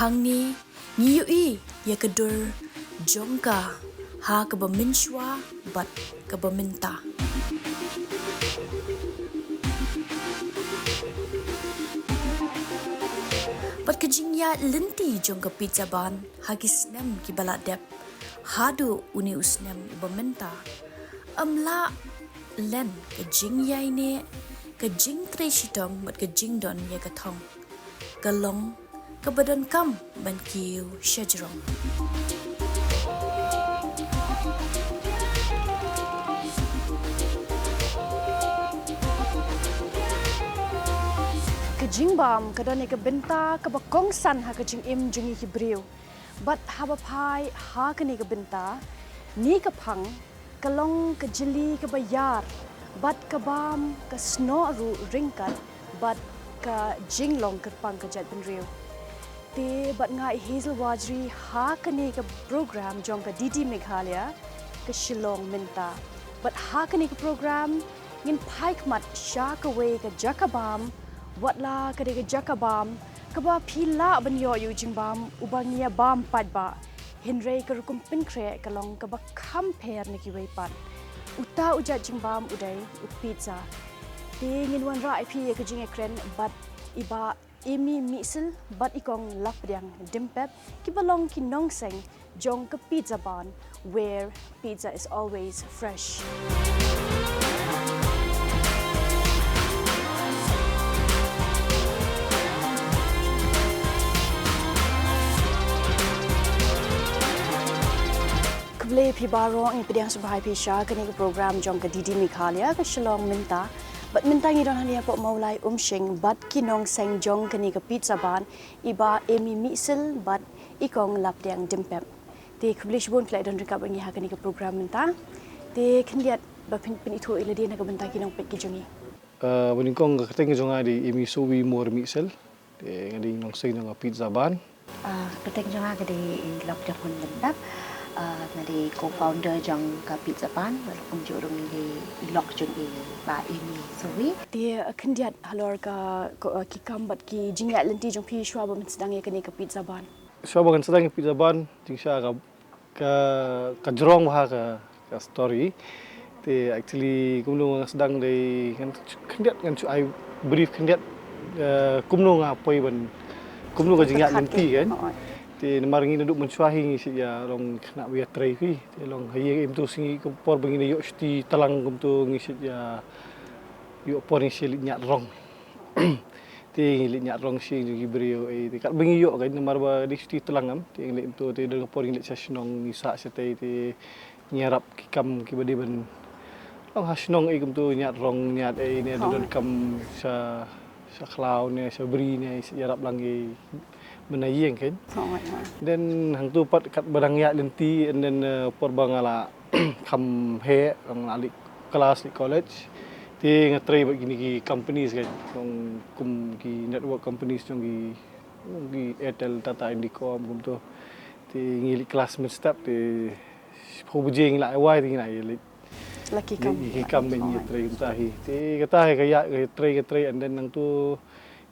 hang ni ngiyui ya kedur jongka ha ke beminshwa bat ke Mynta. Pat ke jingya lenti jongka pizza ban hagi snem ki baladep hadu uni usnem Mynta. Amla len ke jingya ini ke jing tre shitong bat ke jing don ya ke thong. Kalong ke badan kam ban kiu shajrong. Kejing bam kadane ke Mynta ke bakong san ha kejing im jungi ki briu bat haba pai ha kani ke Mynta ni ke phang kalong ke jeli ke bayar bat ke bam ke sno ru ringkat bat ke jinglong ke pang ke jat benriu te bat ngai hazel wajri ha kani ke program jong ke Didi Meghalaya ke Shillong Mynta bat ha kani ke program ngin pai kmat sha ke we ke jakabam watla kadega jakabam kaba phila banyo yu jingbam ubangia bam padba henrei karukum pinkre kalong kaba khamper niki weipan uta uja jingbam udai upizza tingin wan rai phi ka jinge kren bat iba emi misil bat ikong lapdiang dimpep kibalong kinong seng jong ka pizza ban where pizza is always fresh. Kebeli pi barong ini pediang subahai pi sya kini ke program jong ke Didi Meghalaya ke Shillong Mynta. Bat Mynta ngi don hania pok maulai shing bat kinong seng jong kini ke pizza ban iba emi misil bat ikong lapdiang dimpep. Ti kebeli shibun play don rekap ngi ha kini ke program Mynta. Ti kendiat ba pin itu ile dia nak Mynta kinong pek ki jongi. Nyngkong ka keteng jonga di emi sowi mor misil. Ti ngadi nong seng jong pizza ban. Keteng jonga ke di lapdiang dimpep. Nadi co-founder jang ka pizza pan walaupun jorong ni lock jong ba ini sowi dia kendiat halor ka ki kambat ki jingat lenti jong pi shwa ba sedang ya kini ke pizza ban Shwa ba kan sedang pizza ban jing sha ka jorong ha ka story te actually kumno sedang dei kan kendiat kan chu ai brief kendiat kumno ngapoi ban kumno ka jingat lenti kan ti namar ngi duduk mencuahi ngi si ya long nak biar try fi ti long haye im tu singi ko por bangini yo sti talang kum tu ngi si ya yo por ngi si nyat rong ti ngi nyat rong si ngi brio ti kat bangi yo kan namar ba di sti talang am ti ngi im tu ti de por ngi sesnong ngi sa sete ti nyarap ki kam ki badi ban long hasnong kum tu nyat rong nyat ni don kam sa klau ni sa bri ni yarap langi menayeng kan dan hang tu pat kat barang ya lenti and then porbangala kam he ang alik kelas di college ti ngatrai begini ki companies kan kum ki network companies jong gi Airtel Tata Indicom kum tu ti ngili kelas men step ti phobujing la wai ti ngai laki kam men ni trai tahi ti kata kaya trai and then nang tu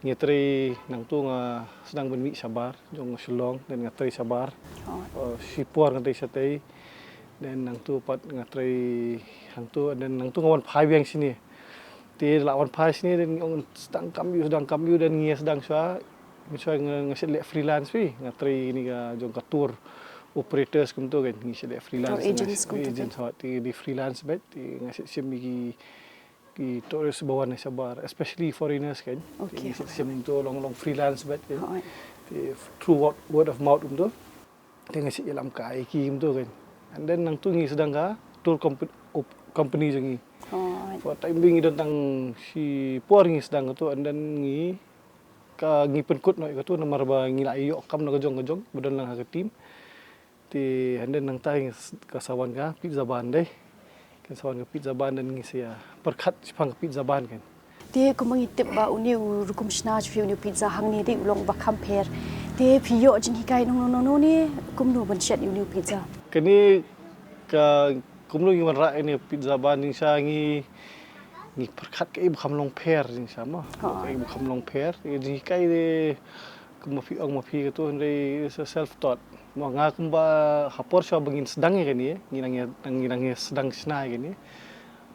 ngetri nang tu nga sedang benmi sabar jong Shillong dan ngetri sabar sipor ngetri satei dan nang tu pat ngetri hang tu dan nang tu ngawan phai yang sini ti lawan phai sini dan sedang kamyu dan ngia sedang swa ngasit le freelance pi ngetri ni ga jong ka tour operators kum tu kan ngi sile freelance agents ti di freelance bet ti ngasit semi ki tourist bawan sabar especially foreigners kan okay sim tu long freelance bet kan through word of mouth tu tengah si dalam kai ki tu kan and then nang tu ngi sedang ka tour company jangi for time being tentang si por ngi sedang tu and then ngi ka ngi penkut noi ka tu namar ba ngi la yo kam na gajong badan lang ka team ti and then nang tai ka sawan ka pizza ban deh sawan ka pizza ban dan ngi sia perkhat pang pizza ban kan te ko mangitip ba uni rukum shna chu uni pizza hang ni de long ba compare te phiyo jin hikai no ni kumno ban shet uni pizza kani ka kumno ngi man ra ni pizza ban ni sa ngi perkhat ka ibu kham long per ni sama ka ibu kham long per ni kai de kumafi ang mafi itu Henry self taught. Mga kumba hapor siya bangin sedang ya kini, nginangnya sedang sena kini.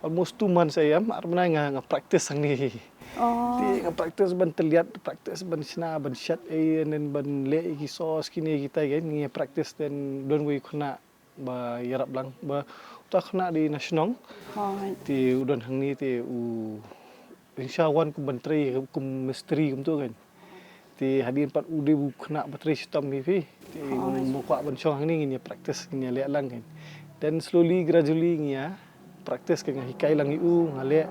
Almost 2 months saya armana nga practice ang ni. Oh. Ti nga practice ban terlihat practice ban sena ban shot and then ban le ki sauce kini kita kan ngi practice then don we kena ba yarap lang ba uta kena di nasional. Ti udon hang ni ti insyawan ku ban tri ku misteri kum tu kan. Ti hadin pat ude bu kena bateri sistem ni fi. Ti mo kwa ban syong hang ni ngi practice ngi le lang kan. Then slowly gradually ngi practice kan hikai lang iu ngale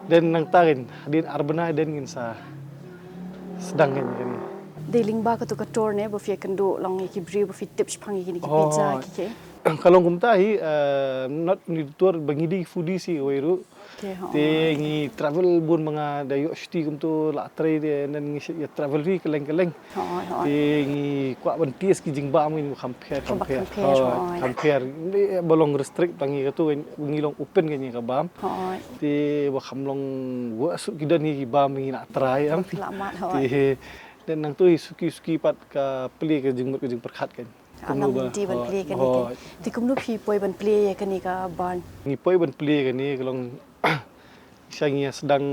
dan nang tarin hadin arbana dan ngin sa sedang kan ni. Dealing ba ka tu ka tour ne ba fia kendo lang ki bri ba fi tips phangi ki pizza ki ke. Kalau kumtahi not ni tour bangidi foodie si oiru. Te ngi travel bun mga dayo shti kum tu la trai de nan ngi ya travel ri keleng-keleng. Te ngi kwa ban ties ki jingba min compare ni bolong restrict pangi ka tu ngi long open ka ni ka bam. Te ba khamlong wa su ki dan ni bam ngi na trai am. Te dan nang tu suki pat ka pli ka jing perkhat kan. Alam di ban play kan ni. Ti kumnu phi poi ban play ya kan ni ka ban. Ngi poi ban play kan ni kalong saya sedang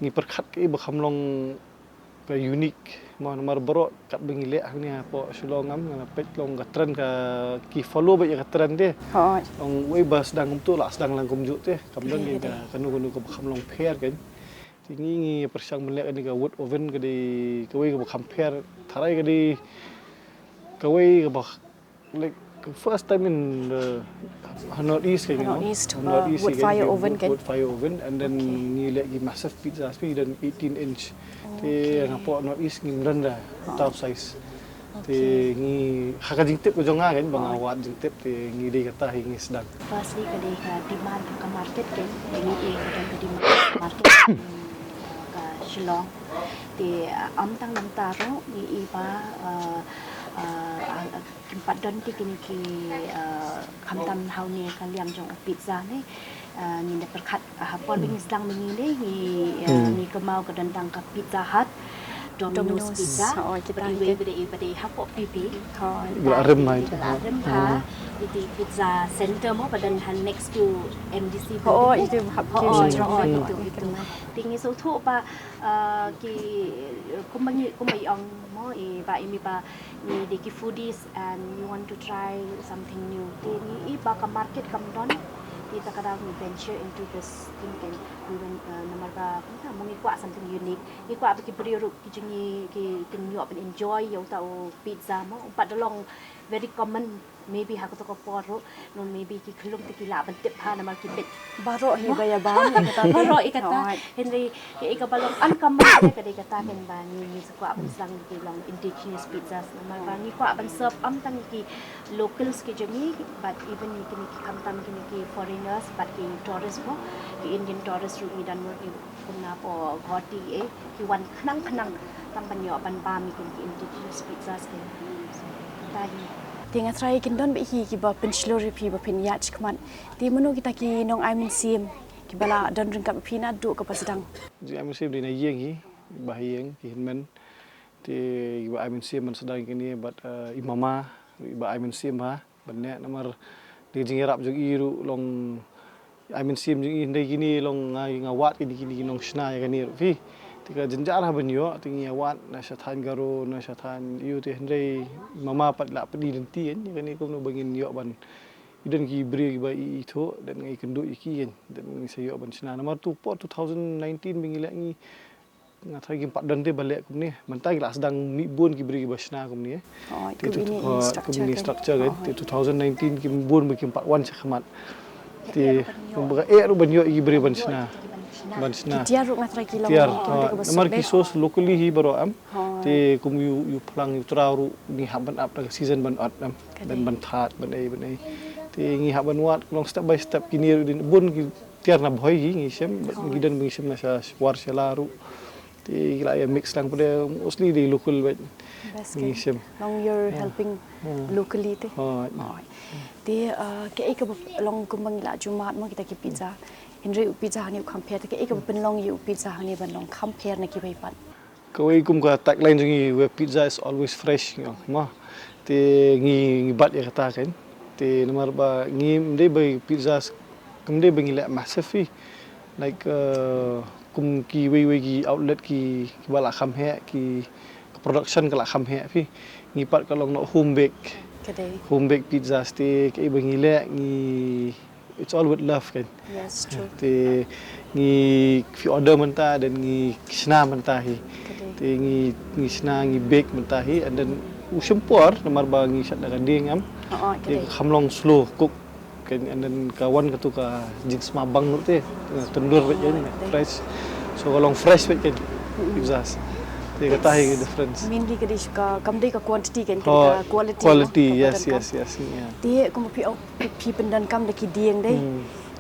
ngi perkhat ke bakhamlong ke unik ma nomor bro kat bengile ni po Shillong am na pet long ka trend ka ki follow ba ya ka trend de ong we ba sedang tu la sedang lang kumju te kamdon ni ka kanu ka bakhamlong pair kan tingi ngi persang melek ni ka wood oven ka di ka we ka bakham pair tharai ka di ka we ka bak like first time in the Northeast kan wood fire oven kan wood fire oven and then ni lagi massive pizza speed dan 18 inch te ngapo Northeast ni renda top size te ngi hakajing tip ko jonga kan bang awat jing tip te ngi de kata ngi sedang firstly ka de ka demand ka market kan ini dan ka demand market ka Shillong te amtang namta ro ni iba kimpat don ti kini ki kamtam hau ni kaliam jong pizza ni ni de perkat hapon bing sedang mengini ni kemau ke dentang ka Pizza Hut Domino's Pizza kita pada hapok pipi arem mai di pizza center mo pada next to MDC itu itu tinggi so tu pa ki kumai ong mo ba imi pa ni de ki foodies and you want to try something new ni ba ka market kam don kita kadang venture into this thing kan even nomor ba kita mongi kwa something unique ni kwa ki beriru ki jingi ki new up and enjoy yo tau pizza mo pat long very common maybe ha ko to ko poro no maybe ki khulum ti ki la ban tip ha na mal ki bit baro hi ba ya ba baro ikata henry ki ikabalong uncommon ka de kata kan ba ni kwa ban sang ki long indigenous pizzas na mal ba ni kwa ban serve am tang ki locals ki jingi but even ni ki kam tam ki foreigners but ki tourists mo ki Indian tourists ru dan mo ki kumna po goti ki wan khnang tang ban yo ban ba mi ki indigenous pizzas ki tadi Tinga try kindon ba hi ki ba penslori pi ba pin yach kman ti menu kita ki nong aimin sim ki bala don ring ka pina du ka pasedang ji aimin sim di na yeng hi bahiyeng ki hinmen ti ba aimin sim man sedang kini but imama ba aimin sim ha banne nomor di jingirap jog iru long aimin sim jing indai kini long ngawat kini nong sna ya kani fi tika jenjar ha banyo tingi awat na syatan garo na syatan yu ti hendai mama pat la pedi denti kan ni ko no bangin yo ban idan ki bri ba i tho dan ngai kendu iki kan dan ngai sayo ban sina nomor 2 pot 2019 bingilak ni ngatai ki 4 dan te balik kum ni mentai la sedang mi bon ki bri ba sina kum ni ini structure kan 2019 ki bon ba ki 41 chakhmat ti ba ru banyo ki bri ban sina bansna tiar ruk ngatrai kilang namar kisos locally hi baro am te kum yu plang yu trauru ni haban up da season ban at am dan ban that ban ai te ngi haban wat long step by step kini din bun ki tiar na boy hi ngi sem gidan ngi sem na sa war selaru te la ya mix lang pada mostly di local ban ngi sem long you're helping locally te te ke ek long kumbang la jumat mo kita ki pizza Henry pizza hani compare ke ek ben long yu pizza hani ban long compare na ki bai pat Kawai kum ka tagline jungi where pizza is always fresh ngong ma. Te ngi bat ya kata kan. Te nomor ba ngi mde bay pizza kumde bengi le massive fi. Like kum ki wei ki outlet ki bala kham he ki production kala kham he fi. Ngi pat kalong no home bake. Kadai. Home baked pizza steak ai bengi le ngi it's all with love kan. Yes, true. Te ngi fi order menta dan ngi kisna menta hi. Te ngi sna ngi bake menta hi and then usimpor nomor ba ngi sat daga ding am. Te khamlong slow cook kan and then kawan katu ka jeans mabang nu te tendur wet ni fresh. So kalong fresh wet kan pizzas. Te kata hi difference. Mainly kadai ka kamdai ka quantity kan quality. Quality yes. Yeah. Dia kuma pi pendan kam daki dieng dai.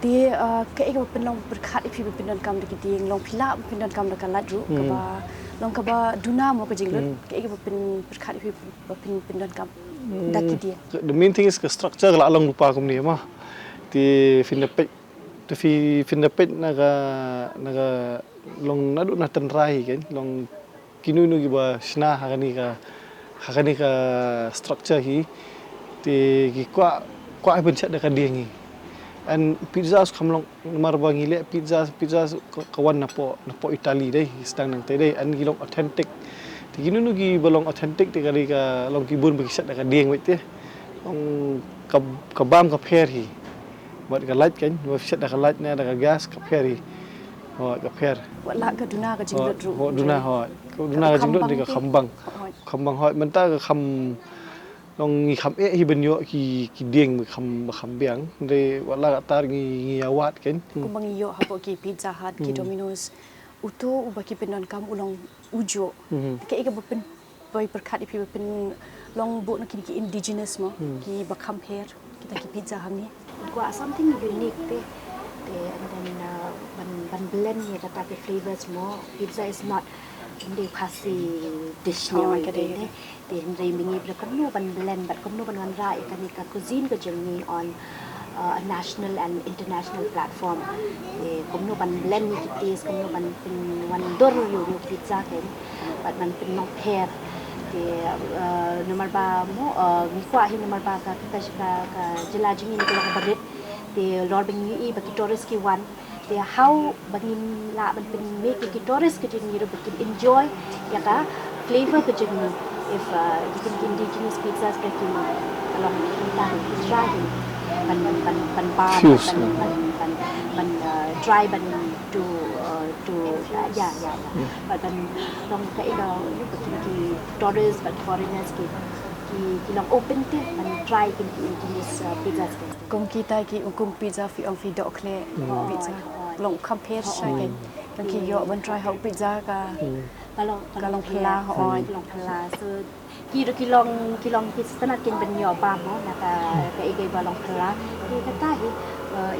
Dia ka eka penlong berkat pi pendan kam daki dieng long pila pendan kam daka ladru kaba long kaba duna mo ka jinglut ka eka pen berkat pi pendan kam daki dieng. The main thing is the structure kala along lupa kum ni mah. Ti finapet tu finapet naga long nadu na tenrai kan long kinu giba sna hakani ka structure hi ti ki kwa bencet dekat dia ni and pizza kamlong marba ngile pizza kawan napo Italy dai sedang nang tai dai and gilong authentic ti kinu gi balong authentic ti kali ka long kibun begiset dekat dia wet te long kabam ka pher hi buat ka light kan begiset dekat light na dekat gas ka pher hi ka pher wala ka duna ka jinglut ru. Duna ka jinglut di ka khambang hoi menta ka kham long ngi kham hi benyo ki dieng kham biang de wala tar ngi awat kan Kumbang iyo hapo ki Pizza Hut ki Domino's uto ubaki penon kam ulong ujo ka eka bepen boy perkat ipi bepen long bo na ki indigenous mo ki bakam hair kita ki pizza hamni Gua something unique te. And then ban blend ni the type of flavors more. Pizza is not they kasi dish ni orang kadai ni. They mingi bila kamu ban blend, but kamu ban rai kan ni cuisine ke jemni on a national and international platform. Kamu ban blend ni taste, kamu ban wan dor yo pizza kan, but ban non pair. Nomor ba mo ngikwa hi nomor ba ka jelajing ni kalau kabarit the Lord bengi bagi tourist ki one the how bagi la ban pen make ki tourist ki jing ro bagi enjoy ya ka flavor ke jing if you can indigenous pizzas bagi kalau kita try ban try ban to but ban long kai do bagi tourists but foreigners ki long open te ban try ki indigenous pizzas kong kita ki kum pizza fi on fi dok kle pizza long compare sai kan kan ki yo ban try how pizza ka kalong pla long pla so ki long pizza na kin ben yo ba mo na ka igai ba long pla ki kata hi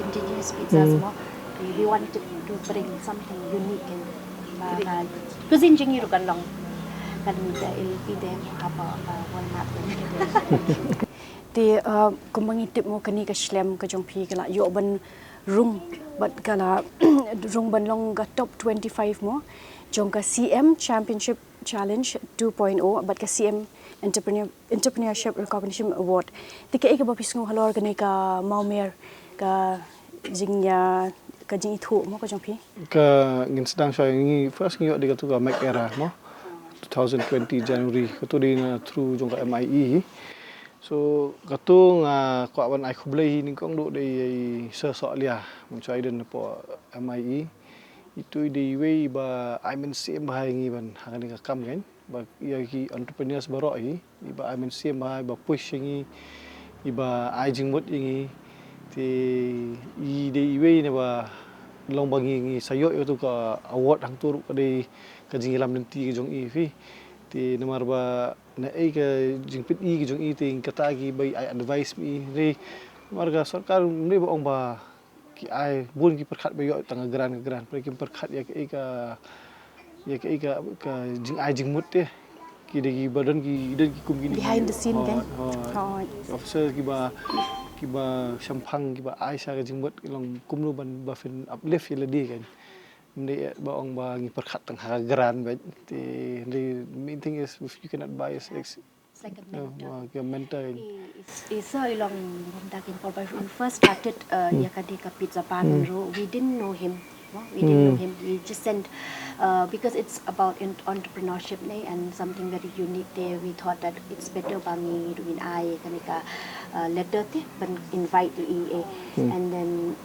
indigenous pizzas mo we want to bring something unique and cuisine jing yu kan long kan ide apa Walmart ti kumbangi tip mo kani ka slam ka jong pi kala yo ban rung bat kala rung ban long ka top 25 mo jong ka CM Championship Challenge 2.0 bat ka CM Entrepreneurship Recognition Award ti ka ika ba pisngo halor kani ka maumer ka jingya ka jing ithu mo ka jong pi ka ngin sedang saya ngi first ngi di ka tu ka make era mo 2020 January ka tu di na through jong ka MIE. So katu nga kwa wan ai khublai Nyngkong do dei sơ sọ lia mun chai den po MIE itu di wei ba ai men sim ba ngi ban hakani ka kam kan ba ya ki entrepreneurs baro hi ba ai men sim ba push ngi ba ai jingmut ngi ti I dei wei ne ba long ba ngi sayo itu ka award hang tur ka dei ka jingilam nanti jong I fi ti nomor ba na ai ka jingpit I ki jong I ting kata gi bai ai advice mi re warga sarkar ni ba ong ba ki ai bun ki perkhat bai yo tang gran per ki perkhat ya ka jing ai jing mut te ki de gi badan ki den ki kum gini behind the scene kan officer ki ba champang ki ba ai sa ka jing mut long kum lu ban ba fin uplift ya ladi kan Mendek baong bang perkat tang hagaran baik. The main thing is if you cannot buy It's like a mentor. mentor. Isa ilong dakin for when we first started Yakadika Pizza Pan we didn't know him. We didn't know him. We just sent because it's about entrepreneurship and something very unique there. We thought that it's better bangi doing I kanika letter te ban invite you and then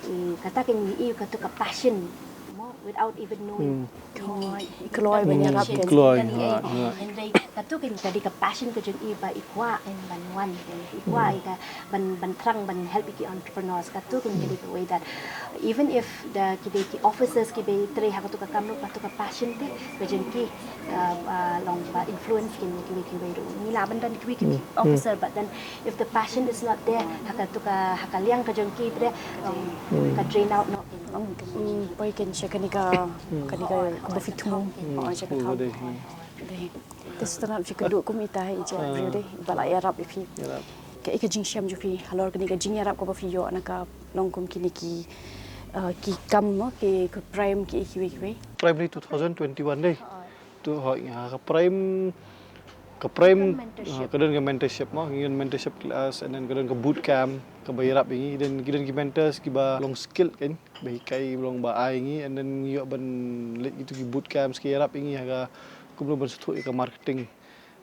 katakin you kata ka passion without even knowing. Keluar banyak rap kan. And they katukin kadi ka passion ka jud iba ikwa and banwan ikwa ka ban trang ban help ki entrepreneurs katukin kadi ka way that even if the kidi ki officers ki be tre ha ka kamno ka passion te ka jud ki long ba influence ki ki be ro ni la ban dan ki officer but then if the passion is not there ha ka liang ka jud ki tre ka drain out no Boy kan siya kanika kubafitu siya kataw. Tes tanap siya kaduk kumita ija brio deh bala yarap ifi. Ka ikajing siam jufi halor kanika jing yarap ko bafiyo anaka longkum kiniki ki kam mo ki prime ki ikiwe. Prime 2021 deh. Tu ka prime kadang ke mentorship mah ngian mentorship class and then kadang ke boot camp ke bayarap ini dan kadang ke mentors ki ba long skill kan bai kai long ba ai ini and then yo ban let itu ki boot camp ki yarap ini ha kumno ban satu ke marketing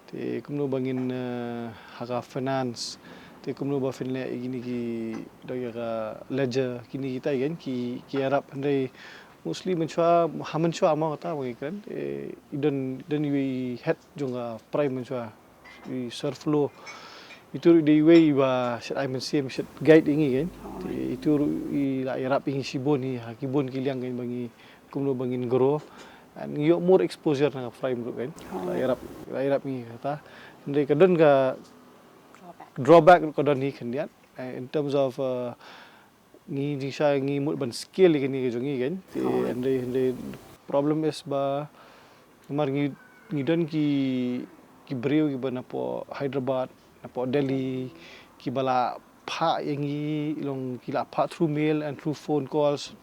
te kumno bangin ha finance te kumno ba finle ini ki doya ka ledger kini kita kan ki yarap andai mostly menchua menchua mau kata bagi kan dan we head juga prime menchua we surf flow itu di way ba set I sim set guide ini kan itu i la irap ini sibon ni hakibon kiliang kan bagi kumno bangin grow and you more exposure na prime group kan la irap ni kata ndai kadon ka drawback kadon ni kendiat in terms of ngi jisha ngi mut ban skill ni ke jongi kan and the problem is ba mar ngi don ki breu ki bana po Hyderabad na po Delhi ki bala pha yangi long ki la pha through mail and through phone calls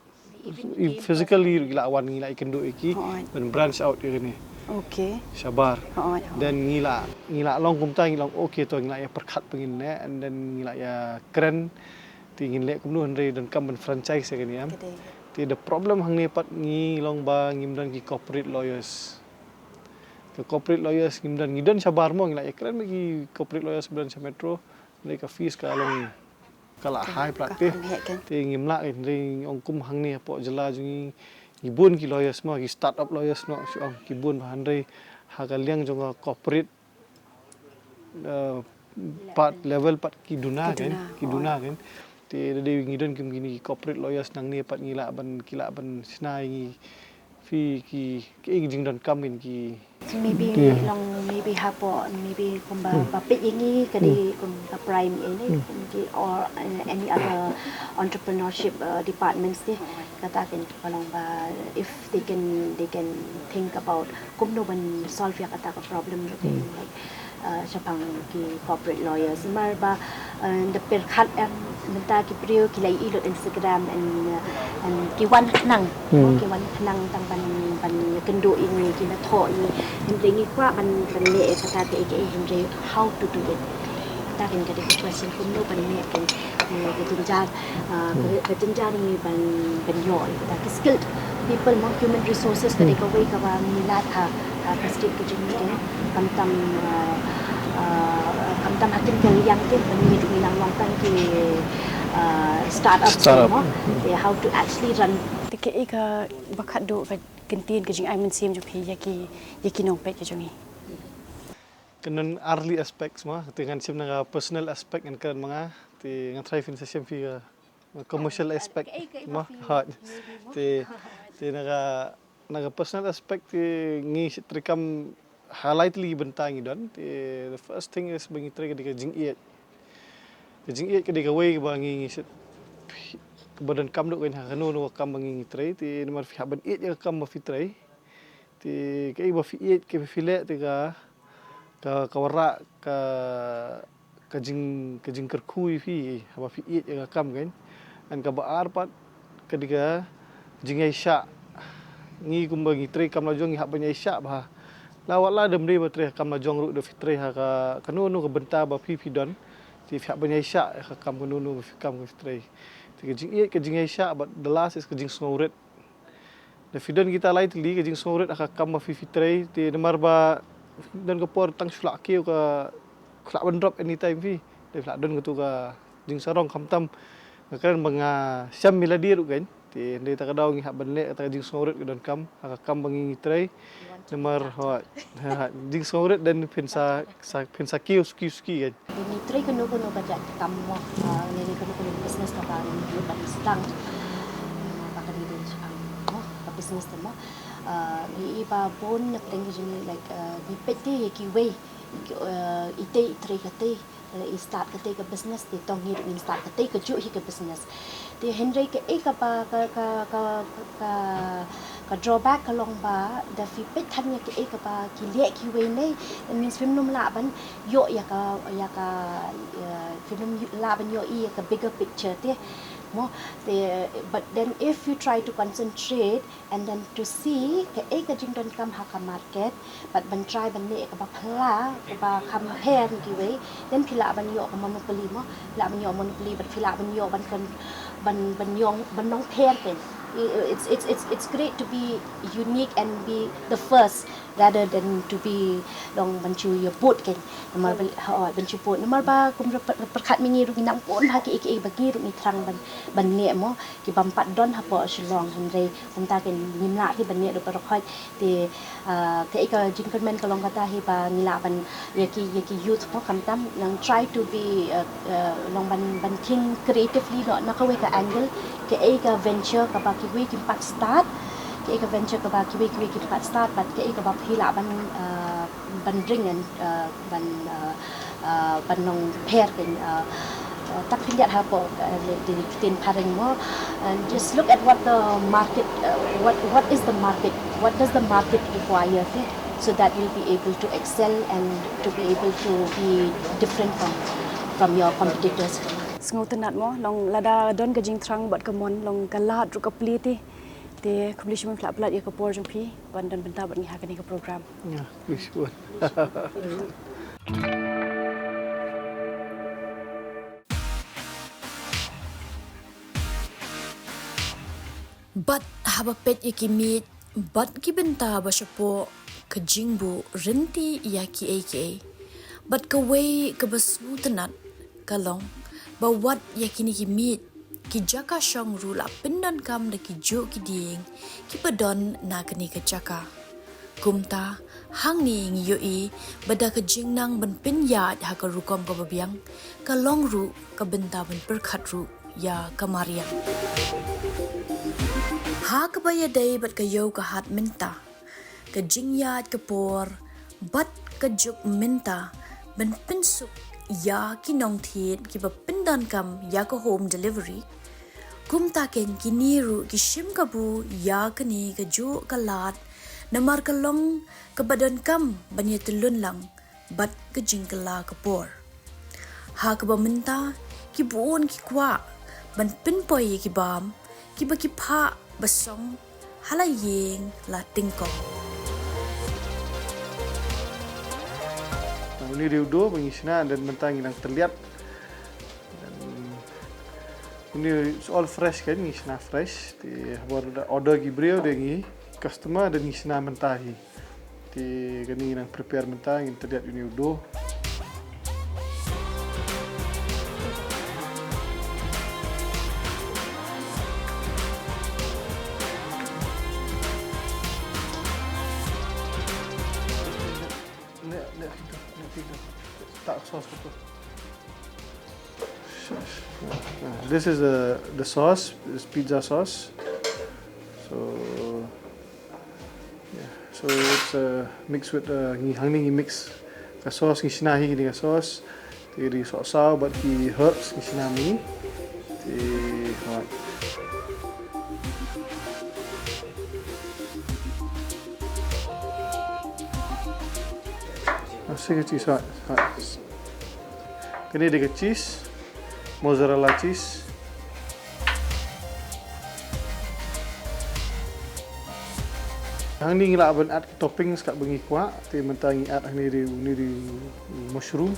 physically ki la wan ngi la ikendo iki ban branch out ni Okay. Sabar. Dan ngila long kumta ngi long okay to ngila ya perkat pengin ne and then ngila ya keren tingin lek kumno andre dan kam ban franchise kan ya. Ti the problem hang ni pat ngi long ba ngimdan ki corporate lawyers. Ke corporate lawyers ngimdan sabar mo ngila ya keren bagi corporate lawyers bulan sa metro mereka fees ka long kala high praktis. Ti ngimla ni ong kum hang ni po jela jungi gibun ki lawyers mo ki startup lawyers no si ong gibun andre hakaliang jonga corporate part level pat ki duna kan ti de ngidon kim gini corporate lawyers nang ni pat ngila ban sinai ngi fi ki jing don kamin ki maybe long maybe hapo maybe kumba bapit ini kadi kumba prime ini or any other entrepreneurship departments deh katakan kalau ba if they can think about kumno ban solve ya kata problem like sapang ki corporate lawyers mar ba the perkhat Mynta ki brio ki lai ilot Instagram and ki wan nang tang ban kendo ini ki na tho ini hindri kwa ban le kata te ke hindri how to do it ta kan kadi question kumno ban ne kan ke jenjar ni ban yo ta skilled people mo human resources kadi ka way ka ba milat ha pasti ke jini kam hakin ke yang tin bani du lang long tan ki startup mo how to actually run Tike ika bakat do ka kentin ke jing aimen sim jupi yaki nong pet ke jongi. Kenan early aspects mah dengan sim naga personal aspect and kan mga ti ngan try fin sa sim fi commercial aspect mah hat ti naga personal aspect ti ngi trikam highlightly bentangi don the first thing is bangi trek ke jing iet ke de way bangi kebadan kam dok kan hanu no kam bangi tre ti nomor fi haban iet ya kam fi tre ti ke ba fi iet ke fi le ti ka wara ka jing kerkui fi haba fi iet ya kam kan an ka ba ar pat ke diga jing ai sha ngi kum bagi tre kam lajong ngi hak banyak isyak bah. Lawat lah dem dia tre kam lajong ru de fitre ha ka kanu ke benta ba pi don. Ti hak banyak isyak ka kam kanu kam ke fitre. Ti ke jing ke jing isyak but the last is ke jing snowret. The fidon kita lai tli ke jing snowret ka kam ba fitre ti nemar ba dan ke por tang sulak kiu ka klak ban drop anytime fi. Dia flak don ke tu ka jing sarong kam tam. Kan banga syam miladi ru kan. Ti dia tak kadau ngi hak banlek kata jing snowret ke don kam ka kam bangi trai nemar ha jing snowret dan pensa kiu ski kan. Ini try kuno baca kamu ini kuno business apa ini bagi sedang pakai di dalam business tema iba bon playing jadi like di PT kiwe ite try kate start kate ke business di tong hir in start kate ke ju ke business di Henry ke ka drawback ka long ba da fi pet than ya ke ba ki le ki we nei that means film num la ban yo ya ka film la ban yo I ka bigger picture te mo but then if you try to concentrate and then to see ke ka jing don kam ha ka market but ban try ban le ka ba phla ka ba compare ki we then phila ban yo ka monopoly mo la ban yo monopoly but phila ban yo ban kan ban yong ban nong pair ken it's great to be unique and be the first rather than to be long bancu your boat kan namar bancu boat namar ba kum perkat mingi ru nang pon ha ki bagi ru ni trang ban ne mo ki bampat don ha po Shillong Henry ta ken nimla ki ban ne do par khoi ti ke ka jingkonmen ka long kata hi ba ngila ban ye ki youth po kam tam nang try to be long ban king creatively no na ka we ka angle ke ka venture ka ba ki we ki pat start ke ka venture ka ba ki we ki pat start but ke ka ba hila ban ring and ban nong pair ken tak pinjat ha po di tin paring mo and just look at what the market what is the market what does the market require so that you'll be able to excel and to be able to be different from your competitors. Sengot tenat mo long lada don ke jing trang bat kemon long kalat ru kapli ti te publish men flap plat ya ke por jong pi ban dan benta bat ngi ha ke program. Ya, please buat. Bat haba pet yakimit bat ki benta ba shapo ke jingbu renti ya ki aka bat ke way ke basu tenat kalong bawat yakini ki mit ki jaka shong rula pindan kam de ki jo ki ding ki padon na kani ke jaka kumta hang ni ngi yo I bada ke jingnang ban pin ya ha ka rukom ka babiang ka long ru ka benta ban perkhat ru ya kamarian ha ka baya dai bat ka yo ka hat Mynta ka jingyat ka por bat ka juk Mynta ban pinsuk ya ki nong thiet ki ba pindan kam ya ko home delivery kum ta ken ki niru ki shim ka bu ya ka ni ka jo ka lat namar ka long ka badan kam banya tulun lang bat ka jingkala ka por ha ka ba Mynta ki buon ki kwa ban pinpoy ki bam ki ba ki pha basong halayeng la tingkong. Ini diudo mengisna dan mentang yang terlihat. Dan ini all fresh kan, ngisna fresh. Di order gibril dengan customer dan ngisna mentahi. Di kini yang prepare mentang yang terlihat ini udo. This is the sauce, this pizza sauce. So yeah, so it's mixed with hanging mix the sauce ni sinahi dengan sauce. Di sauce but the herbs ni sinami. Di hot. Masih cheese hot. Kini ada cheese, mozzarella cheese. Hang ni ngila ban add toppings kat bengi kuat, ti mentang add ni di mushroom.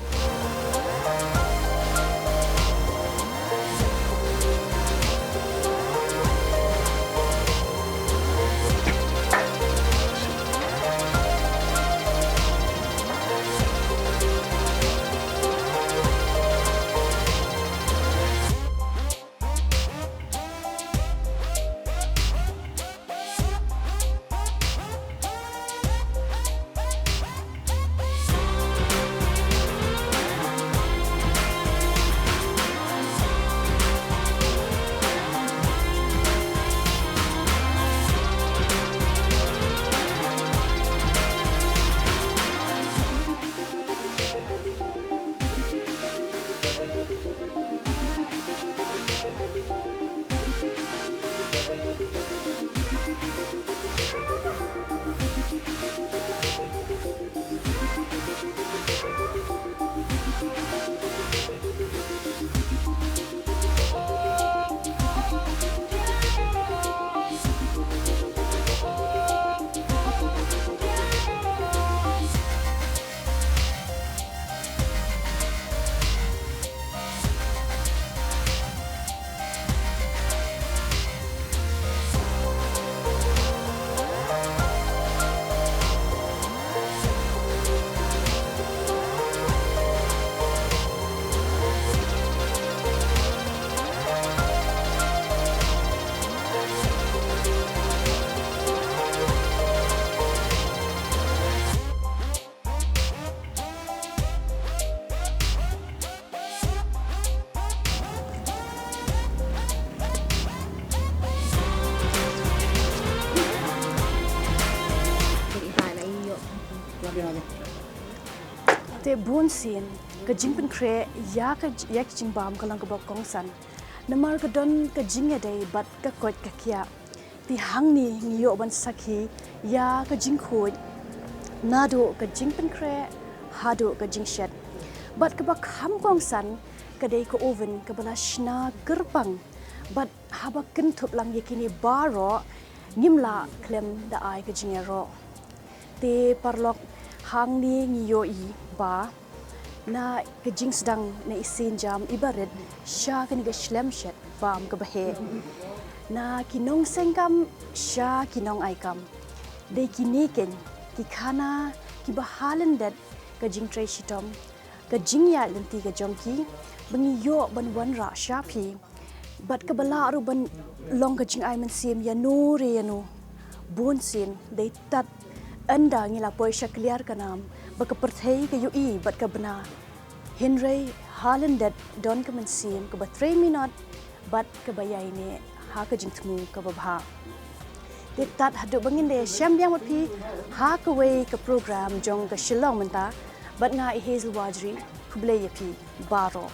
Te bun sin ka jing pen kre ya ka jing bam ka lang ka bok kong san namar ka don ka jing ya dai bat ka kot ka kya ti hang ni ngiyo ban sakhi ya ka jing khoi na do ka jing pen kre ha do ka jing shet bat ka ba kham kong san ka dai ka oven ka bala shna gerpang bat haba ken thup lang yakini baro ngimla klem da ai ka jing ya ro te parlok hang ni ngiyo I ba na kejing sedang na isin jam ibarat sya kani ga shlem shet bam ka bahe na kinong sengkam sya kinong aikam de kiniken ki khana ki bahalan dat kejing tray shitom kejing ya lenti ka jongki bangi yo ban wan ra sya phi bat ka bala ru ban long kejing ai man sim ya no re ya no bon sin de tat anda ngila poi syakliar kanam baka perthai ka UI bat ka bana Henry Halendet don ka mansim ka ba 3 minute bat ka bayai ne ha ka jingtmu ka babha de tat hadu bangin de syambyang mat phi ha ka wei ka program jong ka Shillong Mynta bat nga I hazel wajri kuble yapi baro